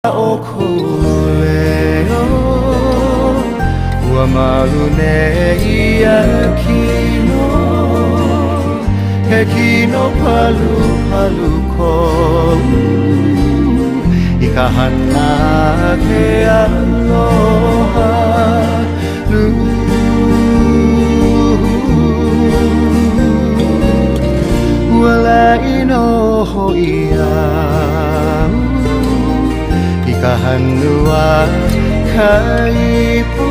Okuleo Wamalune iakino Hekino palu palu ko Ikahana ke aloha Wala ino hoia Kahanua kaipu